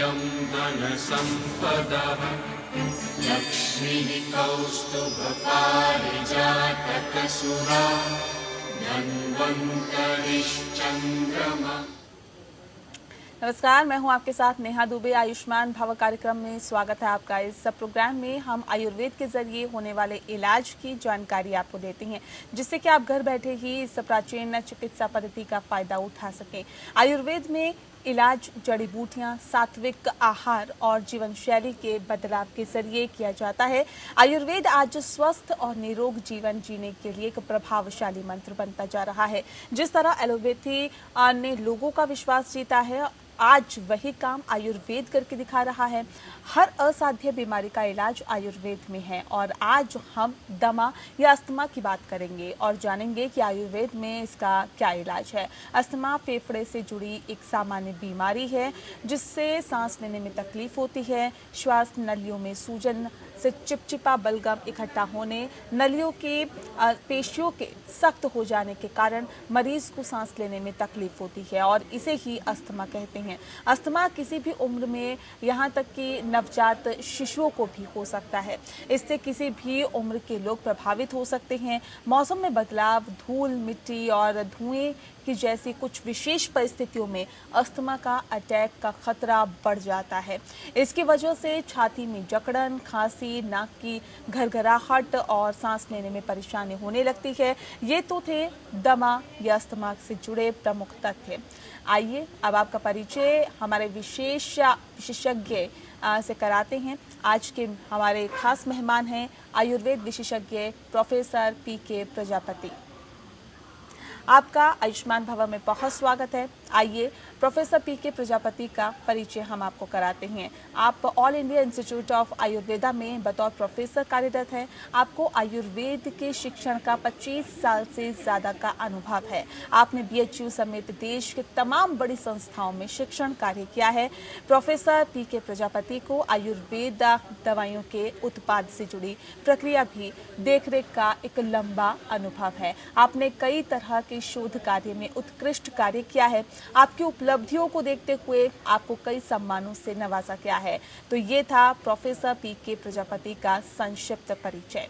समृद्धं धनसम्पदः लक्ष्मीः कौस्तुभपारिजातकसुरा धन्वन्तरिश्चन्द्रमा। नमस्कार, मैं हूं आपके साथ नेहा दुबे। आयुष्मान भव कार्यक्रम में स्वागत है आपका। इस प्रोग्राम में हम आयुर्वेद के जरिए होने वाले इलाज की जानकारी आपको देते हैं, जिससे कि आप घर बैठे ही इस प्राचीन चिकित्सा पद्धति का फायदा उठा सकें। आयुर्वेद में इलाज जड़ी बूटियां, सात्विक आहार और जीवन शैली के बदलाव के जरिए किया जाता है। आयुर्वेद आज स्वस्थ और निरोग जीवन जीने के लिए एक प्रभावशाली मंत्र बनता जा रहा है। जिस तरह एलोपैथी ने लोगों का विश्वास जीता है, आज वही काम आयुर्वेद करके दिखा रहा है। हर असाध्य बीमारी का इलाज आयुर्वेद में है और आज हम दमा या अस्थमा की बात करेंगे और जानेंगे कि आयुर्वेद में इसका क्या इलाज है। अस्थमा फेफड़े से जुड़ी एक सामान्य बीमारी है जिससे सांस लेने में तकलीफ होती है। श्वास नलियों में सूजन से चिपचिपा बलगम इकट्ठा होने, नलियों की पेशियों के सख्त हो जाने के कारण मरीज को सांस लेने में तकलीफ होती है और इसे ही अस्थमा कहते हैं। अस्थमा किसी भी उम्र में, यहाँ तक कि नवजात शिशुओं को भी हो सकता है। इससे किसी भी उम्र के लोग प्रभावित हो सकते हैं। मौसम में बदलाव, धूल, मिट्टी और धुएं की जैसी कुछ विशेष परिस्थितियों में अस्थमा का अटैक का खतरा बढ़ जाता है। इसकी वजह से छाती में जकड़न, खांसी, नाक की घरघराहट और सांस लेने में परेशानी होने लगती है। ये तो थे दमा या अस्थमा से जुड़े प्रमुख तथ्य। आइए अब आपका परिचय हमारे विशेषज्ञ से कराते हैं। आज के हमारे खास मेहमान हैं आयुर्वेद विशेषज्ञ प्रोफेसर पीके प्रजापति। आपका आयुष्मान भव में बहुत स्वागत है। आइए प्रोफेसर पीके प्रजापति का परिचय हम आपको कराते हैं। आप all India institute of Ayurveda में बतौर प्रोफेसर कार्यरत हैं। आपको आयुर्वेद के शिक्षण का 25 साल से ज़्यादा का अनुभव है। आपने BHU समेत देश के तमाम बड़ी संस्थाओं में शिक्षण कार्य किया है। प्रोफेसर पीके प्रजापति को आयुर्वेद दवाइयों के उत्पाद से जुड़ी प्रक्रिया भी देखरेख का एक लंबा अनुभव है। आपने कई तरह के शोध कार्य में उत्कृष्ट कार्य किया है। आपकी उपलब्धियों को देखते हुए आपको कई सम्मानों से नवाजा गया है। तो ये था प्रोफेसर पीके प्रजापति का संक्षिप्त परिचय।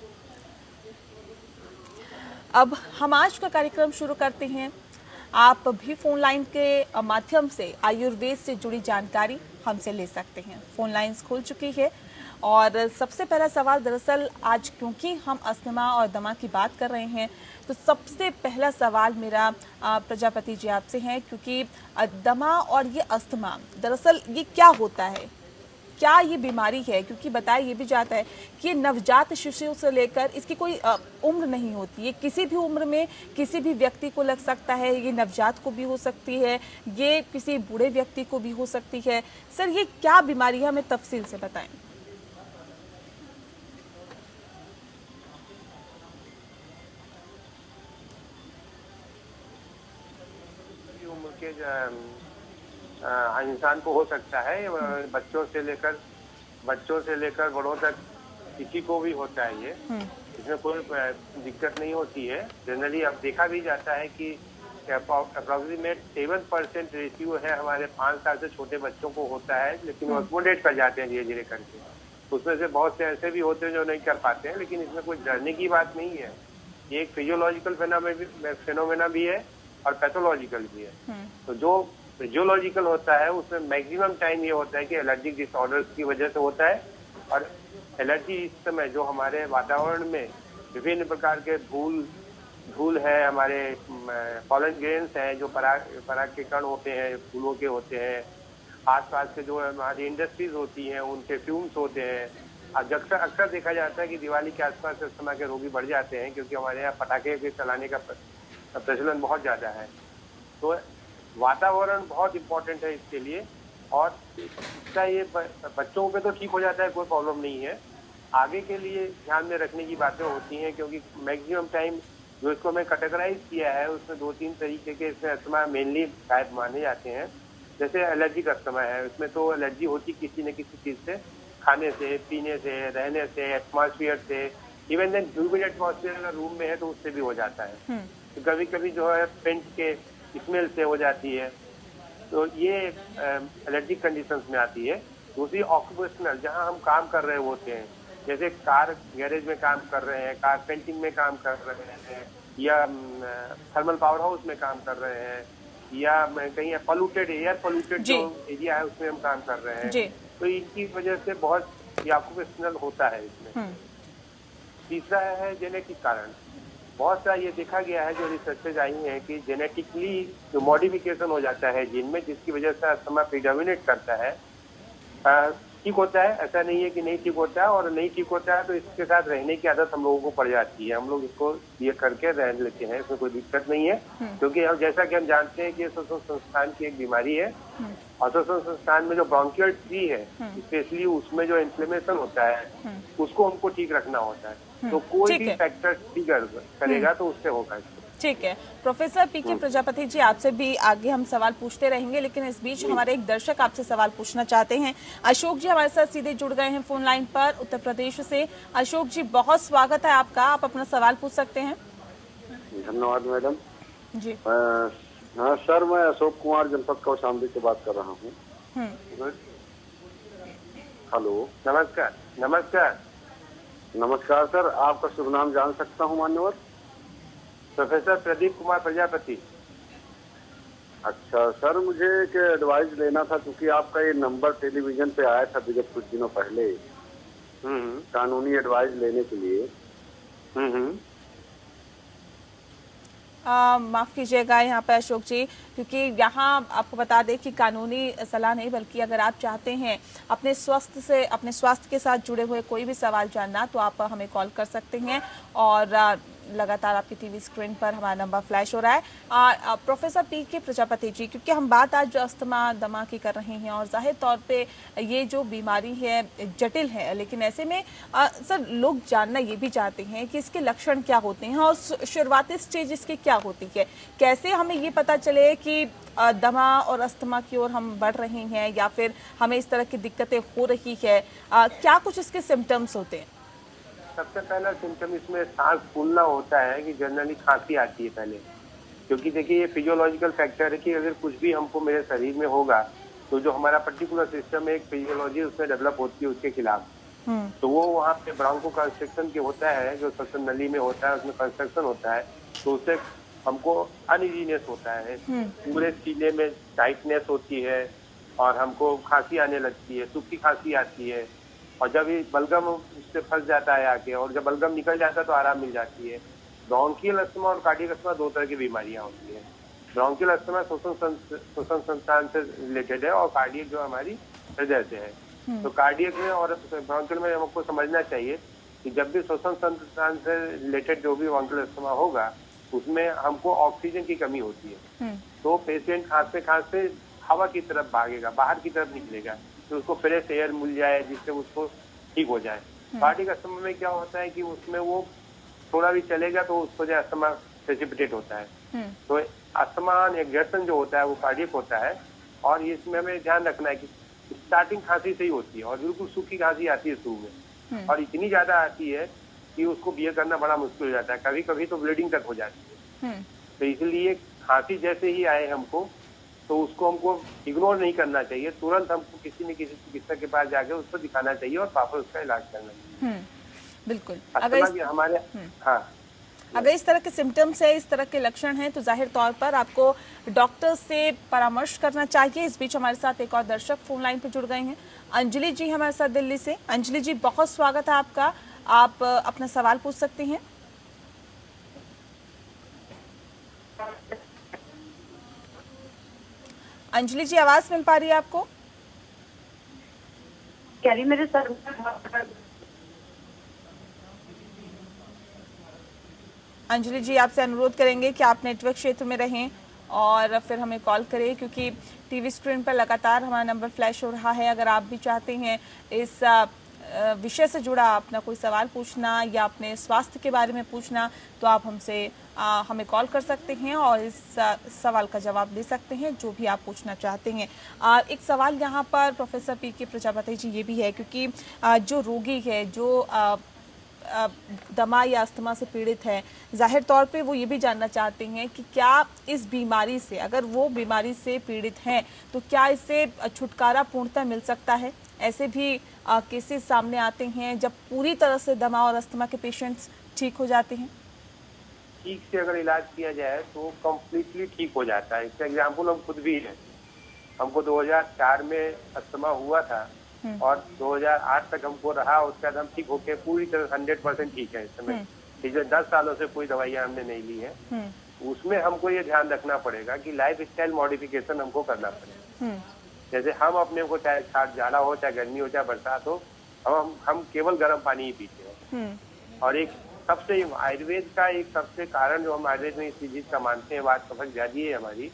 अब हम आज का कार्यक्रम शुरू करते हैं। आप भी फोन लाइन के माध्यम से आयुर्वेद से जुड़ी जानकारी हमसे ले सकते हैं। फोन लाइंस खुल चुकी है और सबसे पहला सवाल, दरअसल आज क्योंकि हम अस्थमा और दमा की बात कर रहे हैं, तो सबसे पहला सवाल मेरा प्रजापति जी आपसे है, क्योंकि दमा और ये अस्थमा दरअसल ये क्या होता है, क्या ये बीमारी है? क्योंकि बताया ये भी जाता है कि ये नवजात शिशु से लेकर इसकी कोई उम्र नहीं होती, ये किसी भी उम्र में किसी भी व्यक्ति को लग सकता है। ये नवजात को भी हो सकती है, ये किसी बूढ़े व्यक्ति को भी हो सकती है। सर, ये क्या बीमारी है, हमें तफसील से बताएं। उम्र के इंसान को हो सकता है, बच्चों से लेकर बड़ों तक किसी को भी होता है ये। इसमें कोई दिक्कत नहीं होती है। जनरली अब देखा भी जाता है कि अप्रोक्सीमेट 7% रेशियो है हमारे 5 साल से छोटे बच्चों को होता है, लेकिन वो एक्मोडेट कर जाते हैं धीरे धीरे करके। उसमें से बहुत से ऐसे भी होते हैं जो नहीं कर पाते हैं, लेकिन इसमें कोई डरने की बात नहीं है। ये एक फिजियोलॉजिकल फेनोमेना भी है और पैथोलॉजिकल भी है। तो जो फिजियोलॉजिकल होता है उसमें मैक्सिमम टाइम ये होता है कि एलर्जिक डिसऑर्डर्स की वजह से होता है। और एलर्जी इस समय जो हमारे वातावरण में विभिन्न प्रकार के धूल है, हमारे पॉलन ग्रेन्स हैं, जो पराग के कण होते हैं, फूलों के होते हैं, आसपास के जो हमारी इंडस्ट्रीज होती हैं उनके फ्यूम्स होते हैं। अब अक्सर देखा जाता है कि दिवाली के आसपास इस समय के रोगी बढ़ जाते हैं, क्योंकि हमारे यहाँ पटाखे के चलाने का प्रचलन बहुत ज्यादा है। तो वातावरण बहुत इम्पोर्टेंट है इसके लिए। और इसका ये बच्चों पे तो ठीक हो जाता है, कोई प्रॉब्लम नहीं है। आगे के लिए ध्यान में रखने की बातें होती हैं, क्योंकि मैक्सिमम टाइम जो इसको मैं कैटेगराइज किया है उसमें 2-3 तरीके के इसमें अस्थमा मेनली शायद माने जाते हैं। जैसे एलर्जिक अस्थमा है, उसमें तो एलर्जी होती किसी न किसी चीज से, खाने से, पीने से, रहने से, एटमॉस्फेयर से, इवन देन ह्यूमिड एटमॉस्फेयर अगर रूम में है तो उससे भी हो जाता है। तो कभी कभी जो है पेंट के स्मेल से हो जाती है। तो ये एलर्जिक कंडीशंस में आती है। दूसरी ऑक्यूपेशनल, जहां हम काम कर रहे होते हैं, जैसे कार गैरेज में काम कर रहे हैं, कार पेंटिंग में काम कर रहे हैं, या थर्मल पावर हाउस में काम कर रहे हैं, या कहीं पॉल्यूटेड एयर पॉल्यूटेड जो एरिया है उसमें हम काम कर रहे हैं, तो इनकी वजह से बहुत ऑक्यूपेशनल होता है इसमें। तीसरा है जेनेटिक कारण। बहुत सा ये देखा गया है, जो रिसर्चेज आई हैं, कि जेनेटिकली जो मॉडिफिकेशन हो जाता है जीन में, जिसकी वजह से अस्थमा प्रीडोमिनेट करता है, ठीक होता है, ऐसा नहीं है कि नहीं ठीक होता है, और नहीं ठीक होता है तो इसके साथ रहने की आदत हम लोगों को पड़ जाती है, हम लोग इसको ये करके रह लेते हैं, इसमें कोई दिक्कत नहीं है। क्योंकि हम जैसा कि हम जानते हैं कि श्वसन संस्थान की एक बीमारी है, और श्वसन संस्थान में जो ब्रोंकियल ट्री है, स्पेशली उसमें जो इन्फ्लेमेशन होता है उसको हमको ठीक रखना होता है। तो कोई भी फैक्टर ट्रिगर करेगा तो उससे होगा। ठीक है प्रोफेसर पीके प्रजापति जी, आपसे भी आगे हम सवाल पूछते रहेंगे, लेकिन इस बीच हमारे एक दर्शक आपसे सवाल पूछना चाहते हैं। अशोक जी हमारे साथ सीधे जुड़ गए हैं फोन लाइन पर उत्तर प्रदेश से। अशोक जी, बहुत स्वागत है आपका, आप अपना सवाल पूछ सकते हैं। धन्यवाद मैडम जी। हाँ सर, मैं अशोक कुमार जनपद कौशाम्बी से बात कर रहा हूँ। हेलो, नमस्कार। नमस्कार। नमस्कार सर, आपका शुभ नाम जान सकता हूँ मान्यवर? प्रोफेसर प्रदीप कुमार प्रजापति। अच्छा सर, मुझे एक एडवाइस लेना था, क्योंकि आपका ये नंबर टेलीविजन पे आया था विगत कुछ दिनों पहले कानूनी एडवाइस लेने के लिए। माफ कीजिएगा यहाँ पे अशोक जी, क्योंकि यहाँ आपको बता दें कि कानूनी सलाह नहीं, बल्कि अगर आप चाहते हैं अपने स्वास्थ्य के साथ जुड़े हुए कोई भी सवाल जानना, तो आप हमें कॉल कर सकते हैं। और लगातार आपकी टीवी स्क्रीन पर हमारा नंबर फ्लैश हो रहा है। प्रोफेसर पीके प्रजापति जी, क्योंकि हम बात आज अस्थमा दमा की कर रहे हैं, और जाहिर तौर पे ये जो बीमारी है जटिल है, लेकिन ऐसे में सर लोग जानना ये भी चाहते हैं कि इसके लक्षण क्या होते हैं, और शुरुआती स्टेज इसकी क्या होती है, कैसे हमें ये पता चले कि दमा और अस्थमा की ओर हम बढ़ रहे हैं, या फिर हमें इस तरह की दिक्कतें हो रही है, क्या कुछ इसके सिम्टम्स होते हैं? सबसे पहला सिम्टम इसमें सांस फूलना होता है, कि जनरली खांसी आती है पहले। क्योंकि देखिए, ये फिजियोलॉजिकल फैक्टर है कि अगर कुछ भी हमको मेरे शरीर में होगा, तो जो हमारा पर्टिकुलर सिस्टम है, एक फिजियोलॉजी उसमें डेवलप होती है उसके खिलाफ। तो वो वहाँ पे ब्रोंको कंस्ट्रक्शन के होता है, जो श्वसन नली में होता है, उसमें कंस्ट्रक्शन होता है, तो उससे हमको अनइजीनेस होता है, पूरे सीने में टाइटनेस होती है, और हमको खांसी आने लगती है, सूखी खांसी आती है। और जब ये बलगम उससे फंस जाता है आके, और जब बलगम निकल जाता है तो आराम मिल जाती है। ब्रोंकियल अस्थमा और कार्डियक अस्थमा दो तरह की बीमारियां होती है। ब्रोंकियल अस्थमा श्वसन संस्थान से रिलेटेड है, और कार्डियक जो हमारी हृदय से है। तो कार्डियक में और ब्रोंकियल में हमको समझना चाहिए कि जब भी श्वसन संस्थान से रिलेटेड जो भी ब्रोंकियल अस्थमा होगा, उसमें हमको ऑक्सीजन की कमी होती है। तो पेशेंट खांसते खांसते हवा की तरफ भागेगा, बाहर की तरफ निकलेगा, तो उसको फ्रेश एयर मिल जाए, जिससे उसको ठीक हो जाए। कार्डियक अस्थमा में क्या होता है कि उसमें वो थोड़ा भी चलेगा तो उसको जो अस्थमा प्रेसिपिटेट होता है। तो अस्थमा एग्जर्शन जो होता है वो कार्डियक होता है, और इसमें हमें ध्यान रखना है कि स्टार्टिंग खांसी से ही होती है, और बिल्कुल सूखी खांसी आती है शुरू में, और इतनी ज्यादा आती है कि उसको बियर करना बड़ा मुश्किल हो जाता है, कभी कभी तो ब्लीडिंग तक हो जाती है। तो इसलिए खांसी जैसे ही आए हमको, तो उसको हमको इग्नोर नहीं करना चाहिए, तुरंत हमको किसी न किसी चिकित्सक के पास जाके उसको दिखाना चाहिए और प्रॉपर उसका इलाज करना चाहिए। बिल्कुल। अगर इस तरह के सिम्टम्स है, इस तरह के लक्षण हैं, तो जाहिर तौर पर आपको डॉक्टर से परामर्श करना चाहिए। इस बीच हमारे साथ एक और दर्शक फोन लाइन पर जुड़ गए हैं, अंजलि जी हमारे साथ दिल्ली से। अंजलि जी, बहुत स्वागत है आपका, आप अपना सवाल पूछ सकती हैं। अंजलि जी, आवाज मिल पा रही है आपको? कह रही मेरे सर अंजलि जी, आपसे अनुरोध करेंगे कि आप नेटवर्क क्षेत्र में रहें और फिर हमें कॉल करें, क्योंकि टीवी स्क्रीन पर लगातार हमारा नंबर फ्लैश हो रहा है। अगर आप भी चाहते हैं इस विषय से जुड़ा अपना कोई सवाल पूछना या अपने स्वास्थ्य के बारे में पूछना, तो आप हमें कॉल कर सकते हैं और इस सवाल का जवाब दे सकते हैं जो भी आप पूछना चाहते हैं। एक सवाल यहाँ पर प्रोफेसर पीके प्रजापति जी ये भी है, क्योंकि जो रोगी है, जो दमा या अस्थमा से पीड़ित है, जाहिर तौर पे वो ये भी जानना चाहते हैं कि क्या इस बीमारी से, अगर वो बीमारी से पीड़ित हैं, तो क्या इससे छुटकारा पूर्णतः मिल सकता है? ऐसे भी केसेस सामने आते हैं जब पूरी तरह से दमा और अस्थमा के पेशेंट्स ठीक हो जाते हैं। ठीक से अगर इलाज किया जाए तो कम्प्लीटली ठीक हो जाता है। इसका एग्जाम्पल हम खुद भी हैं। हमको 2004 में अस्थमा हुआ था और 2008 तक हमको रहा। उसके बाद हम ठीक होके पूरी तरह 100% ठीक है इस समय। पिछले 10 सालों से कोई दवाइयाँ हमने नहीं ली है। उसमें हमको ये ध्यान रखना पड़ेगा कि लाइफ स्टाइल मॉडिफिकेशन हमको करना पड़ेगा। जैसे हम अपने को चाहे जाड़ा हो, चाहे गर्मी हो, चाहे बरसात हो, हम केवल गर्म पानी ही पीते हैं। और एक सबसे आयुर्वेद का एक सबसे कारण जो हम आयुर्वेद में इसी चीज का मानते हैं, बात कफक ज्यादा है हमारी।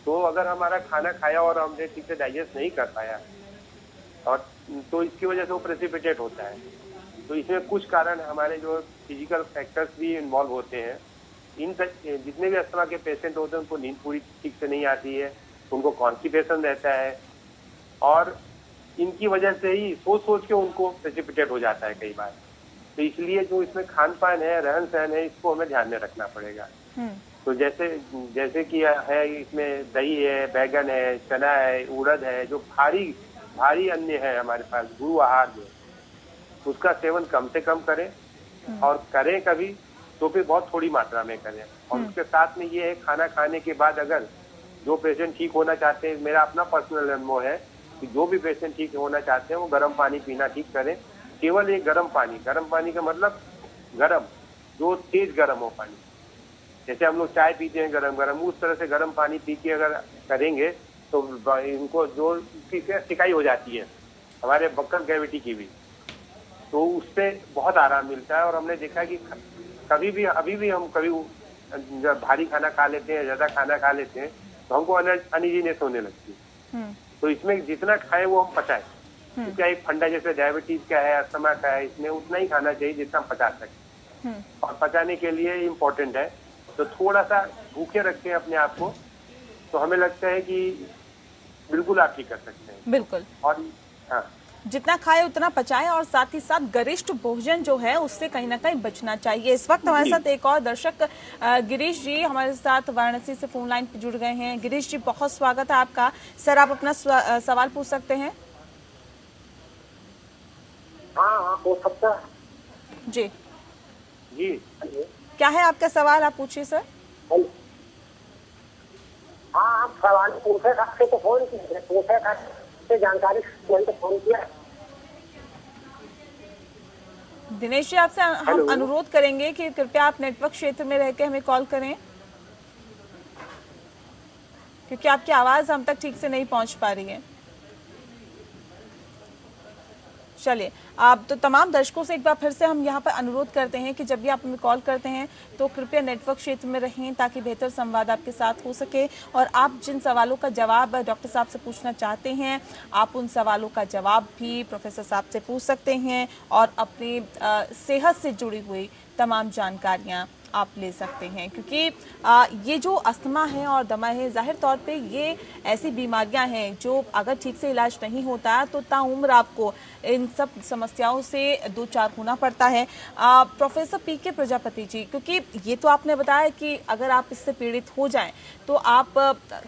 तो अगर हमारा खाना खाया और हमने ठीक से डाइजेस्ट नहीं कर पाया और तो इसकी वजह से वो प्रेसिपिटेट होता है। तो इसमें कुछ कारण हमारे जो फिजिकल फैक्टर्स भी इन्वॉल्व होते हैं। जितने भी अस्थमा के पेशेंट होते हैं उनको नींद पूरी ठीक से नहीं आती है, उनको कॉन्स्टिपेशन रहता है और इनकी वजह से ही सोच के उनको प्रेसिपिटेट हो जाता है कई बार। तो इसलिए जो इसमें खान पान है, रहन सहन है, इसको हमें ध्यान में रखना पड़ेगा। तो जैसे कि है इसमें दही है, बैगन है, चना है, उड़द है, जो भारी अन्न है हमारे पास, गुरु आहार जो, उसका सेवन कम से कम करें और करें कभी तो फिर बहुत थोड़ी मात्रा में करें। और उसके साथ में ये है, खाना खाने के बाद अगर जो पेशेंट ठीक होना चाहते हैं, मेरा अपना पर्सनल अनुभव है कि जो भी पेशेंट ठीक होना चाहते हैं वो गर्म पानी पीना ठीक करें। केवल एक गर्म पानी का मतलब गर्म, जो तेज गर्म हो पानी। जैसे हम लोग चाय पीते हैं गरम, उस तरह से गर्म पानी पी के अगर करेंगे तो इनको जो सिकाई हो जाती है हमारे बक्कल कैविटी की भी, तो उससे बहुत आराम मिलता है। और हमने देखा कि अभी भी हम कभी जब भारी खाना खा लेते हैं, ज्यादा खाना खा लेते हैं, तो हमको अनइजीनेस होने लगती है। तो इसमें जितना खाएं वो हम पचाएं। इसका एक फंडा जैसे डायबिटीज का है, अस्थमा का है, इसमें उतना ही खाना चाहिए जितना हम पचा सकें। और पचाने के लिए इम्पोर्टेंट है तो थोड़ा सा भूखे रखें अपने आप को, तो हमें लगता है कि बिल्कुल आप ठीक कर सकते हैं। बिल्कुल। और हाँ, जितना खाए उतना पचाएं और साथ ही साथ गरिष्ठ भोजन जो है उससे कहीं ना कहीं बचना चाहिए। इस वक्त हमारे साथ एक और दर्शक गिरीश जी हमारे साथ वाराणसी से फोन लाइन पर जुड़ गए हैं। गिरीश जी, बहुत स्वागत है आपका। सर, आप अपना सवाल पूछ सकते हैं। हाँ, पूछ सकता है जी। जी क्या है आपका सवाल, आप पूछिए सर। हाँ, हम सवाल पूछे आपसे तो फोन किया, पूछे आपसे जानकारी तो फोन किया। दिनेश जी, आपसे हम अनुरोध करेंगे कि कृपया आप नेटवर्क क्षेत्र में रहकर हमें कॉल करें, क्योंकि आपकी आवाज हम तक ठीक से नहीं पहुंच पा रही है। चलिए, आप तो तमाम दर्शकों से एक बार फिर से हम यहाँ पर अनुरोध करते हैं कि जब भी आप हमें कॉल करते हैं तो कृपया नेटवर्क क्षेत्र में रहें ताकि बेहतर संवाद आपके साथ हो सके। और आप जिन सवालों का जवाब डॉक्टर साहब से पूछना चाहते हैं, आप उन सवालों का जवाब भी प्रोफेसर साहब से पूछ सकते हैं और अपनी सेहत से जुड़ी हुई तमाम जानकारियाँ आप ले सकते हैं। क्योंकि ये जो अस्थमा है और दमा है, जाहिर तौर पे ये ऐसी बीमारियां हैं जो अगर ठीक से इलाज नहीं होता है तो ताउम्र आपको इन सब समस्याओं से दो चार होना पड़ता है। प्रोफेसर पीके प्रजापति जी, क्योंकि ये तो आपने बताया कि अगर आप इससे पीड़ित हो जाएं तो आप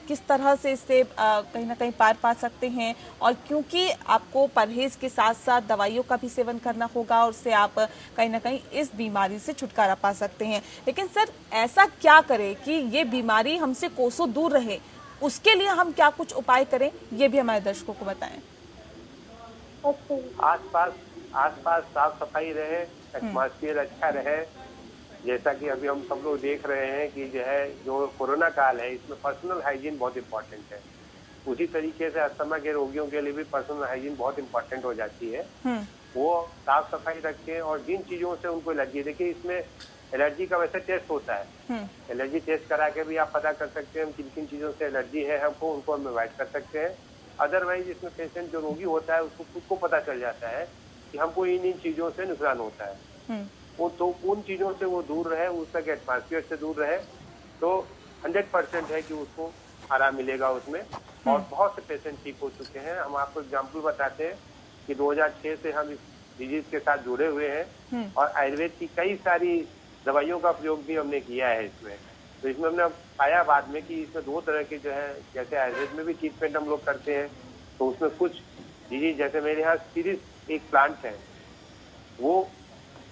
किस तरह से इससे कहीं ना कहीं पार पा सकते हैं, और क्योंकि आपको परहेज के साथ साथ दवाइयों का भी सेवन करना होगा और उससे आप कहीं ना कहीं इस बीमारी से छुटकारा पा सकते हैं। लेकिन सर, ऐसा क्या करें कि ये बीमारी हमसे कोसों दूर रहे? उसके लिए हम क्या कुछ उपाय करें, ये भी हमारे दर्शकों को बताएं। आसपास साफ सफाई रहे, एटमॉस्फेयर अच्छा रहे। जैसा कि अभी हम सब लोग देख रहे हैं कि जो कोरोना काल है, इसमें पर्सनल हाइजीन बहुत इम्पोर्टेंट है। उसी तरीके से अस्थमा के रोगियों के लिए भी पर्सनल हाइजीन बहुत इम्पोर्टेंट हो जाती है। वो साफ सफाई रखें और जिन चीजों से उनको एलर्जी, देखिए इसमें एलर्जी का वैसे टेस्ट होता है। एलर्जी टेस्ट करा के भी आप पता कर सकते हैं किन किन चीजों से एलर्जी है हमको, उनको हम अवॉइड कर सकते हैं। अदरवाइज इसमें पेशेंट जो रोगी होता है उसको खुद को पता चल जाता है कि हमको इन चीजों से नुकसान होता है। वो तो उन चीजों से वो दूर रहे, उस तक एटमॉस्फेयर से दूर रहे, तो 100% है कि उसको आराम मिलेगा उसमें। और बहुत से पेशेंट ठीक हो चुके हैं। हम आपको एग्जाम्पल बताते हैं कि 2006 से हम इस डिजीज के साथ जुड़े हुए हैं और आयुर्वेद की कई सारी दवाइयों का प्रयोग भी हमने किया है इसमें। तो इसमें हमने पाया बाद में कि इसमें 2 तरह के जो है, जैसे आयुर्वेद में भी ट्रीटमेंट हम लोग करते हैं, तो उसमें कुछ डिजीज, जैसे मेरे यहाँ सीरिस एक प्लांट है, वो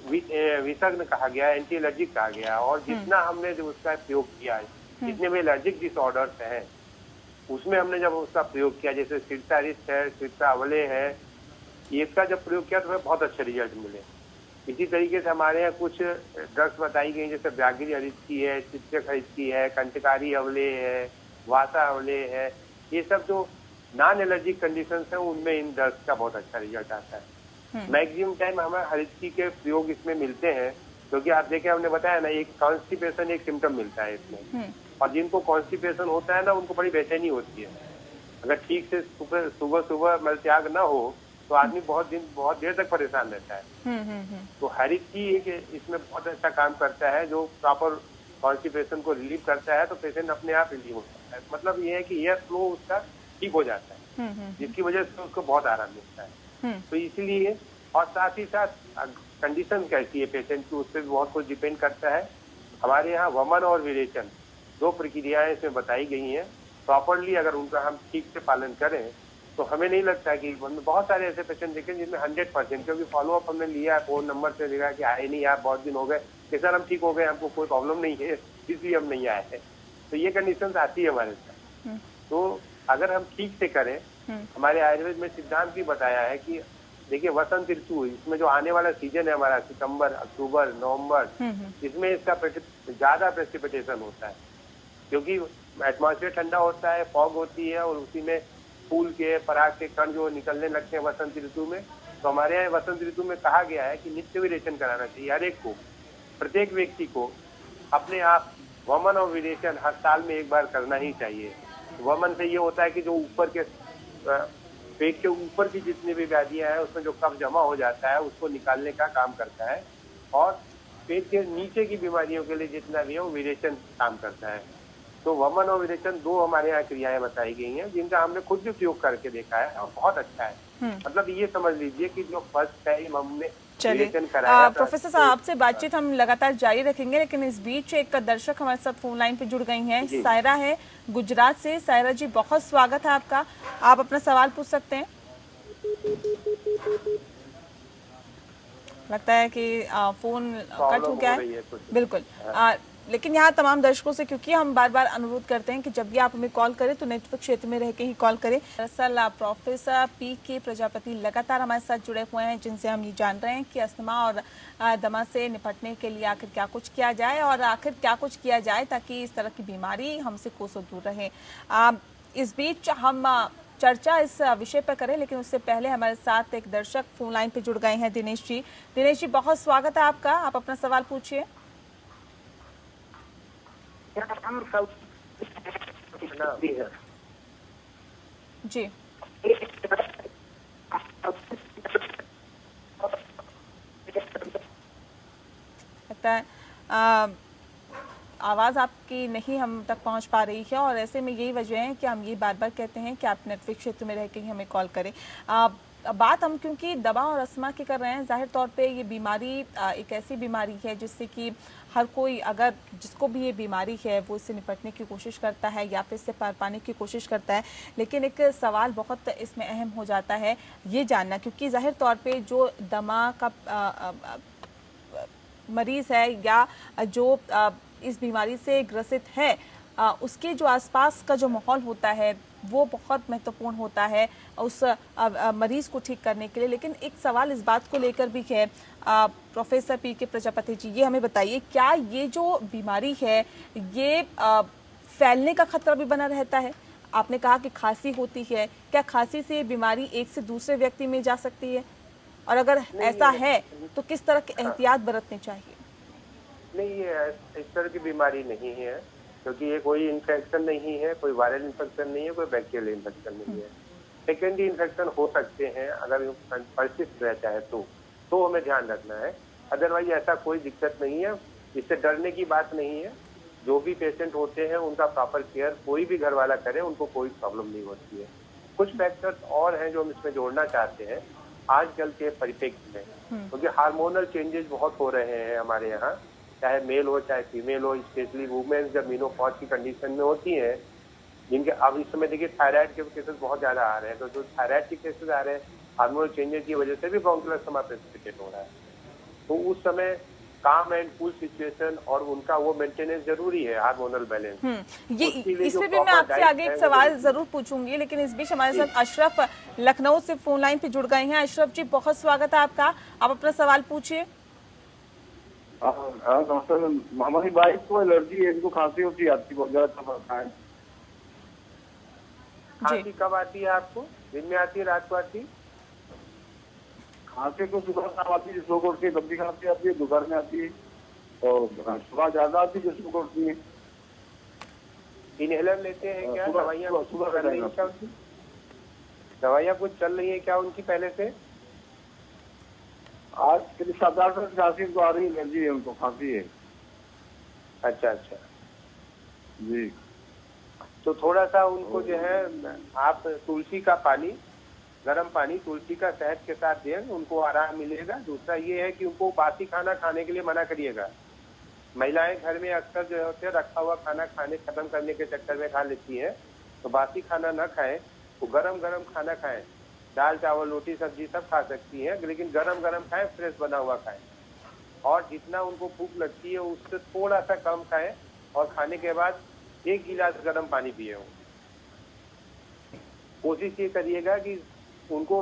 विषग्न कहा गया, एंटी एलर्जिक कहा गया, और जितना हमने जो उसका प्रयोग किया है, जितने भी एलर्जिक डिसऑर्डर्स हैं उसमें हमने जब उसका प्रयोग किया, जैसे सिरसा रिस्ट है, सिरसा अवले है, इसका जब प्रयोग किया तो हमें बहुत अच्छे रिजल्ट मिले। इसी तरीके से हमारे यहाँ कुछ ड्रग्स बताई गई, जैसे व्याघ्री हरित की है, चित्रक हरित की है, कंटकारी अवले है, वासा अवले है, ये सब जो नॉन एलर्जिक कंडीशंस हैं उनमें इन ड्रग्स का बहुत अच्छा रिजल्ट आता है। मैक्सिमम टाइम हमें हरित के प्रयोग इसमें मिलते हैं, क्योंकि आप देखें हमने बताया ना, एक कॉन्स्टिपेशन एक सिम्टम मिलता है इसमें, और जिनको कॉन्स्टिपेशन होता है ना उनको बड़ी बेचैनी होती है। अगर ठीक से सुबह सुबह मलत्याग ना हो तो आदमी बहुत देर तक परेशान रहता है। तो हरित की एक इसमें बहुत अच्छा काम करता है, जो प्रॉपर कॉन्स्टिपेशन को रिलीव करता है, तो पेशेंट अपने आप रिलीव हो जाता है। मतलब ये है कि एयर फ्लो उसका ठीक हो जाता है, जिसकी वजह से उसको बहुत आराम मिलता है। तो इसीलिए, और साथ ही साथ कंडीशन कैसी है पेशेंट की, उस पर भी बहुत कुछ डिपेंड करता है। हमारे यहाँ वमन और विरेचन 2 प्रक्रियाएं इसमें बताई गई हैं। प्रॉपरली अगर उनका हम ठीक से पालन करें तो हमें नहीं लगता है कि बहुत सारे ऐसे पेशेंट देखे जिनमें 100%, क्योंकि फॉलोअप हमने लिया, फोन नंबर से देखा कि आए नहीं, आप बहुत दिन हो गए कि सर हम ठीक हो गए, हमको कोई प्रॉब्लम नहीं है, इसलिए हम नहीं आए हैं। तो ये कंडीशन आती है हमारे साथ। तो अगर हम ठीक से करें, हमारे आयुर्वेद में सिद्धांत भी बताया है कि देखिए वसंत ऋतु, इसमें जो आने वाला सीजन है हमारा सितंबर, अक्टूबर, नवंबर, इसमें इसका ज्यादा प्रेसिपिटेशन होता है, क्योंकि एटमॉस्फेयर ठंडा होता है, फॉग होती है, और उसी में फूल के पराग के कण जो निकलने लगते हैं वसंत ऋतु में। तो हमारे यहाँ वसंत ऋतु में कहा गया है कि नित्य विरेचन कराना चाहिए हर एक को, प्रत्येक व्यक्ति को अपने आप वमन और विरेचन हर साल में एक बार करना ही चाहिए। वमन से ये होता है कि जो ऊपर के पेट के ऊपर की जितनी भी व्याधियां हैं उसमें जो कफ जमा हो जाता है उसको निकालने का काम करता है, और पेट के नीचे की बीमारियों के लिए जितना भी है वो विरेचन काम करता है। तो वमन और विरेचन 2 हमारे यहाँ क्रियाएं बताई गई हैं, जिनका हमने खुद भी प्रयोग करके देखा है और बहुत अच्छा है। मतलब ये समझ लीजिए कि जो फर्स्ट टाइम हमने विरेचन कराया। प्रोफेसर साहब, आपसे बातचीत हम लगातार जारी रखेंगे, लेकिन इस बीच एक दर्शक हमारे साथ फोन लाइन पे जुड़ गई हैं। सायरा है गुजरात से। सायरा जी, बहुत स्वागत है आपका, आप अपना सवाल पूछ सकते हैं। लगता है कि फोन कट हो गया है। बिल्कुल, लेकिन यहाँ तमाम दर्शकों से, क्योंकि हम बार बार अनुरोध करते हैं कि जब भी आप हमें कॉल करें तो नेटवर्क क्षेत्र में रह के ही कॉल करें। दरअसल प्रोफेसर पी.के. प्रजापति लगातार हमारे साथ जुड़े हुए हैं, जिनसे हम ये जान रहे हैं कि अस्थमा और दमा से निपटने के लिए आखिर क्या कुछ किया जाए, और आखिर क्या कुछ किया जाए ताकि इस तरह की बीमारी हमसे कोसों दूर रहे। इस बीच हम चर्चा इस विषय पर करें, लेकिन उससे पहले हमारे साथ एक दर्शक फोन लाइन पे जुड़ गए हैं, दिनेश जी। दिनेश जी, बहुत स्वागत है आपका, आप अपना सवाल पूछिए। जी, लगता है आवाज़ आपकी नहीं हम तक पहुंच पा रही है, और ऐसे में यही वजह है कि हम ये बार बार कहते हैं कि आप नेटवर्क क्षेत्र में रह के ही हमें कॉल करें। बात हम क्योंकि दमा और अस्थमा की कर रहे हैं, जाहिर तौर पे ये बीमारी एक ऐसी बीमारी है जिससे कि हर कोई, अगर जिसको भी ये बीमारी है वो इससे निपटने की कोशिश करता है या फिर इससे पार पाने की कोशिश करता है। लेकिन एक सवाल बहुत इसमें अहम हो जाता है ये जानना, क्योंकि जाहिर तौर पे जो दमा का मरीज़ है या जो इस बीमारी से ग्रसित है, उसके जो आसपास का जो माहौल होता है वो बहुत महत्वपूर्ण होता है उस मरीज़ को ठीक करने के लिए। लेकिन एक सवाल इस बात को लेकर भी है, प्रोफेसर पी.के. प्रजापति जी, ये हमें बताइए, क्या ये जो बीमारी है ये फैलने का खतरा भी बना रहता है? आपने कहा कि खांसी होती है, क्या खांसी से बीमारी एक से दूसरे व्यक्ति में जा सकती है, और अगर ऐसा है तो किस तरह के एहतियात बरतने चाहिए? नहीं, ये इस तरह की बीमारी नहीं है, क्योंकि ये कोई इन्फेक्शन नहीं है, कोई वायरल इन्फेक्शन नहीं है, कोई बैक्टीरियल इन्फेक्शन नहीं है। सेकेंडरी इन्फेक्शन हो सकते हैं अगर परसिस्ट रहता है तो हमें ध्यान रखना है, अदरवाइज ऐसा कोई दिक्कत नहीं है, इससे डरने की बात नहीं है। जो भी पेशेंट होते हैं उनका प्रॉपर केयर कोई भी घर वाला करे, उनको कोई प्रॉब्लम नहीं होती है। कुछ फैक्टर्स और हैं जो हम इसमें जोड़ना चाहते हैं, आजकल के परिप्रेक्ष्य में, क्योंकि हार्मोनल चेंजेस बहुत हो रहे हैं हमारे यहाँ, चाहे मेल हो चाहे फीमेल हो। स्पेशली वुमेन्स जब मेनोपॉज की कंडीशन में होती हैं, जिनके अब इस समय देखिए थायराइड के केसेस बहुत ज्यादा आ रहे हैं, तो जो थायराइड के केसेस आ रहे हैं हार्मोनल चेंजेस की वजह से भी ब्रोंकियल अस्थमा प्रेसिपिटेट हो रहा है। तो उस समय काम एंड कूल सिचुएशन और उनका वो मेंटेनेंस जरूरी है, हार्मोनल बैलेंस। ये इसमें भी मैं आपसे आगे एक सवाल जरूर पूछूंगी, लेकिन इस बीच हमारे साथ अशरफ लखनऊ से फोन लाइन पे जुड़ गए हैं। अशरफ जी, बहुत स्वागत है आपका, आप अपना सवाल पूछिए। हमारी वाइफ को एलर्जी है, इनको खांसी होती आती बहुत ज्यादा। खांसी कब आती है आपको? दिन में आती है, रात को आती है? खांसी को सुबह शाम आती है, जिसको उठती है तब भी खांसी आती है, दोपहर में आती है और सुबह ज्यादा आती है जिसको उठती है। इनहेलर लेते हैं क्या? दवाइयाँ सुबह चल रही है क्या उनकी? दवाइयाँ कुछ चल रही है क्या उनकी पहले से? आज करीब 7-8 दिन खांसी को आ रही है, एलर्जी है उनको, खांसी है। अच्छा अच्छा जी। तो थोड़ा सा उनको जो है आप तुलसी का पानी, गर्म पानी तुलसी का शहद के साथ दें, उनको आराम मिलेगा। दूसरा ये है कि उनको बासी खाना खाने के लिए मना करिएगा। महिलाएं घर में अक्सर जो होते हैं रखा हुआ खाना खाने खत्म करने के चक्कर में खा लेती हैं, तो बासी खाना न खाएं, तो गरम गरम खाना खाएं। दाल चावल रोटी सब्जी सब खा सकती हैं, लेकिन गरम गरम खाएं, फ्रेश बना हुआ खाएं। और जितना उनको भूख लगती है उससे थोड़ा सा कम खाएं, और खाने के बाद 1 गिलास गर्म पानी पिए हो। कोशिश ये करिएगा कि उनको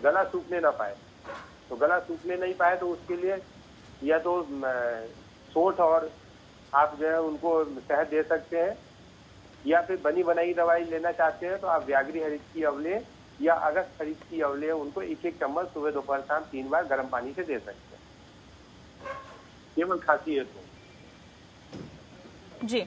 गला सूखने ना पाए। तो गला सूखने नहीं पाए तो उसके लिए या तो सोंठ और आप जो है उनको शहद दे सकते हैं, या फिर बनी बनाई दवाई लेना चाहते हैं तो आप व्याघ्री हरित की अवले या अगस्त हरित की अवले उनको 1-1 चम्मच सुबह दोपहर शाम 3 बार गर्म पानी से दे सकते हैं, केवल खांसी है तो। जी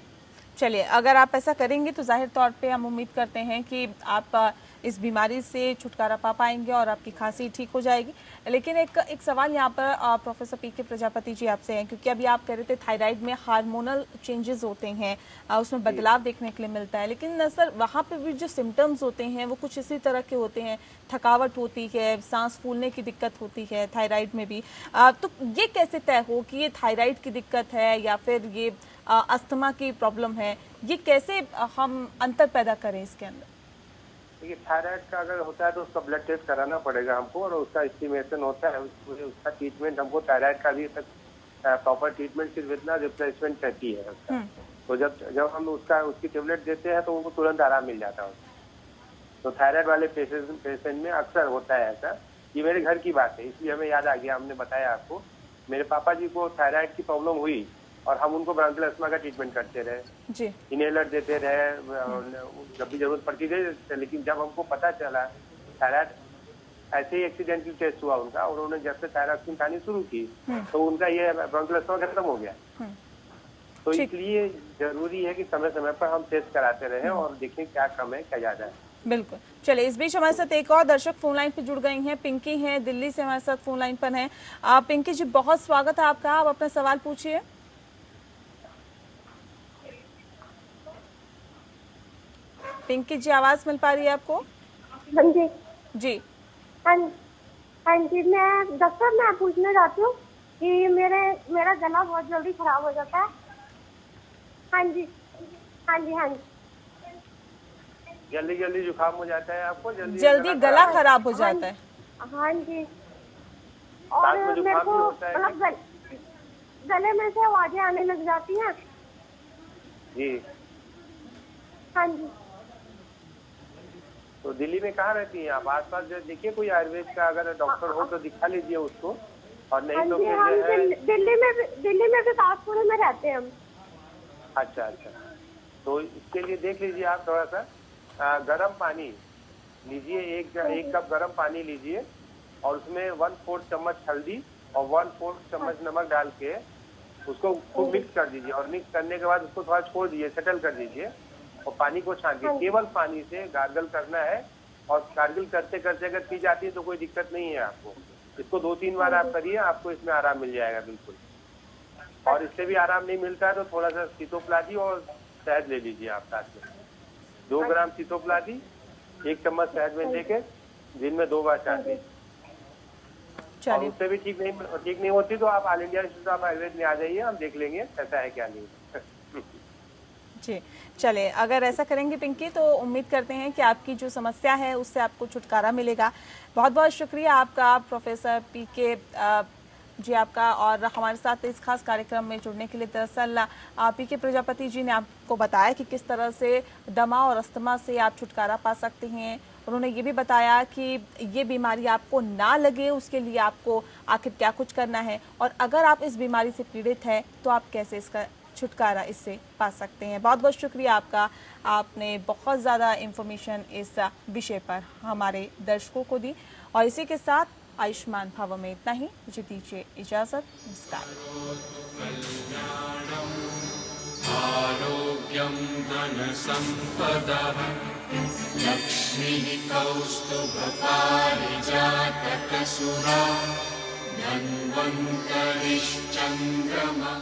चलिए, अगर आप ऐसा करेंगे तो जाहिर तौर पे हम उम्मीद करते हैं कि आप इस बीमारी से छुटकारा पा पाएंगे और आपकी खांसी ठीक हो जाएगी। लेकिन एक सवाल यहाँ पर प्रोफेसर पीके प्रजापति जी आपसे है, क्योंकि अभी आप कह रहे थे थायराइड में हार्मोनल चेंजेस होते हैं, उसमें बदलाव देखने के लिए मिलता है, लेकिन सर वहाँ पे भी जो सिम्टम्स होते हैं वो कुछ इसी तरह के होते हैं, थकावट होती है, सांस फूलने की दिक्कत होती है थायराइड में भी। तो ये कैसे तय हो कि ये थायराइड की दिक्कत है या फिर ये अस्थमा की प्रॉब्लम है? ये कैसे हम अंतर पैदा करें इसके अंदर? देखिए, थायराइड का अगर होता है तो उसका ब्लड टेस्ट कराना पड़ेगा हमको, और उसका एस्टिमेशन होता है, उसका ट्रीटमेंट हमको थायराइड का भी प्रॉपर ट्रीटमेंट सिर्फ इतना रिप्लेसमेंट रहती है उसका। तो जब हम उसकी टेबलेट देते हैं तो उनको तुरंत आराम मिल जाता है। तो थायराइड वाले पेशेंट में अक्सर होता है ऐसा। ये मेरे घर की बात है, इसलिए हमें याद आ गया, हमने बताया आपको। मेरे पापा जी को थायराइड की प्रॉब्लम हुई और हम उनको ब्रोंकियल अस्थमा का ट्रीटमेंट करते रहे जी, इनहेलर देते रहे, जब भी जरूरत पड़ती थी। लेकिन जब हमको पता चला थायराइड, ऐसे ही एक्सीडेंटली टेस्ट हुआ उनका, और उन्होंने जब से थायराक्सिन खानी शुरू की तो उनका ये ब्रोंकियल अस्थमा खत्म हो गया। तो इसलिए जरूरी है कि समय समय पर हम टेस्ट कराते रहे और देखें क्या कम है क्या ज्यादा है। बिल्कुल। चलिए, इस बीच हमारे साथ एक और दर्शक फोन लाइन पे जुड़ गई हैं, पिंकी हैं, दिल्ली से हमारे साथ फोन लाइन पर हैं। पिंकी जी, बहुत स्वागत है आपका, आप अपना सवाल पूछिए। पिंकी जी, आवाज मिल पा रही है आपको? हाँ जी जी। हाँ जी, मैं डॉक्टर मैं पूछना चाहती हूँ कि मेरा गला बहुत जल्दी खराब हो जाता है। हाँ जी हाँ जी हाँ जी। जल्दी जुकाम हो जाता है आपको? जल्दी गला खराब हो जाता है? हाँ जी, और मेरे को मतलब गले में से आवाजें आने लग जाती हैं जी। हाँ जी। तो दिल्ली में कहाँ रहती हैं आप? आसपास देखिए कोई आयुर्वेद का अगर डॉक्टर हो तो दिखा लीजिए उसको, और नहीं तो फिर हम दिल्ली में भी कासपुर में रहते हैं हम। अच्छा, तो इसके लिए देख लीजिए आप थोड़ा सा गर्म पानी लीजिए, एक कप गर्म पानी लीजिए, और उसमें 1/4 चम्मच हल्दी और 1/4 चम्मच नमक डाल के उसको खूब मिक्स कर दीजिए, और मिक्स करने के बाद उसको थोड़ा छोड़ दीजिए, सेटल कर दीजिए, और पानी को छान के केवल पानी से गार्गल करना है। और गार्गल करते करते अगर पी जाती है तो कोई दिक्कत नहीं है आपको। इसको 2-3 बार आप करिए, आपको इसमें आराम मिल जाएगा बिल्कुल। और इससे भी आराम नहीं मिलता है तो थोड़ा सा सीतोप्लादी और शहद ले लीजिए आप साथ में। 2 ग्राम सीतोप्लादी 1 चम्मच शहद में लेके दिन में 2 बार चाटिए, और उससे भी ठीक नहीं होती तो आप all India institute of Ayurveda में आ जाइए, हम देख लेंगे कैसा है क्या नहीं। जी चले, अगर ऐसा करेंगे पिंकी तो उम्मीद करते हैं कि आपकी जो समस्या है उससे आपको छुटकारा मिलेगा। बहुत बहुत शुक्रिया आपका प्रोफेसर पीके जी आपका, और हमारे साथ इस खास कार्यक्रम में जुड़ने के लिए। दरअसल पीके प्रजापति जी ने आपको बताया कि किस तरह से दमा और अस्थमा से आप छुटकारा पा सकते हैं। उन्होंने ये भी बताया कि ये बीमारी आपको ना लगे उसके लिए आपको आखिर क्या कुछ करना है, और अगर आप इस बीमारी से पीड़ित हैं तो आप कैसे इसका छुटकारा इससे पा सकते हैं। बहुत बहुत शुक्रिया आपका, आपने बहुत ज़्यादा इन्फॉर्मेशन इस विषय पर हमारे दर्शकों को दी। और इसी के साथ आयुष्मान भव में इतना ही, मुझे दीजिए इजाज़त। नमस्कार। आरोग्यं धनसम्पदः लक्ष्मीः कौस्तुभपारिजातकसुरा धन्वन्तरिश्चन्द्रमा।